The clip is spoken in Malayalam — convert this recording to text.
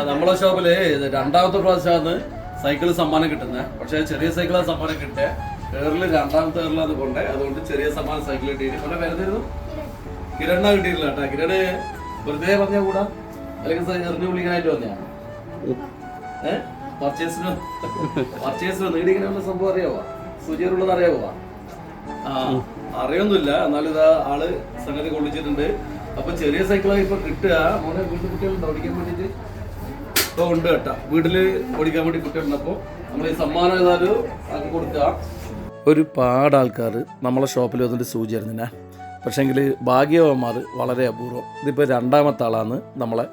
നമ്മളെ ഷോപ്പില് രണ്ടാമത്തെ പ്രാവശ്യമാണ് സൈക്കിൾ സമ്മാനം കിട്ടുന്നത്. പക്ഷേ ചെറിയ സൈക്കിളാണ് സമ്മാനം കിട്ടിയ. ഏറില് രണ്ടാമത്തെ ഏറിലാണ് കൊണ്ടേ. അതുകൊണ്ട് ചെറിയ സമ്മാനം സൈക്കിൾ കിട്ടിയിട്ട് കൊണ്ടേ വരുന്നിരുന്നു. കിരണ്ണ കിട്ടിയിട്ടില്ല കേട്ടോ. കിരണ് വെറുതെ പറഞ്ഞാൽ കൂടാ, അല്ലെങ്കിൽ എറിഞ്ഞു വിളിക്കാനായിട്ട് വന്നയാ. പർച്ചേസിന് നീടിങ്ങനെയുള്ള സംഭവം അറിയാവോ? സുചിയുള്ളത് അറിയാവോ? അറിയൊന്നുമില്ല. എന്നാലും ഇതാ ആള് സംഗതി കൊള്ളിച്ചിട്ടുണ്ട്. അപ്പൊ ചെറിയ സൈക്കിളാണ് ഇപ്പൊ കിട്ടുക. മോനെ വീട്ടിൽ കുട്ടികളുണ്ടോ ഓടിക്കാൻ വേണ്ടിട്ട്? ഇപ്പൊ ഉണ്ട് കേട്ടാ, വീട്ടില് ഓടിക്കാൻ വേണ്ടി കുട്ടികളുണ്ട്. അപ്പൊ നമ്മൾ ഈ സമ്മാനം ഏതായാലും ആക്കി കൊടുക്കുക. ഒരുപാട് ആൾക്കാർ നമ്മളെ ഷോപ്പിൽ വന്നിട്ട് സൂചി അറിഞ്ഞില്ല. പക്ഷേങ്കിൽ ഭാഗ്യവാന്മാർ വളരെ അപൂർവം. ഇതിപ്പോൾ രണ്ടാമത്തെ ആളാണ് നമ്മളെ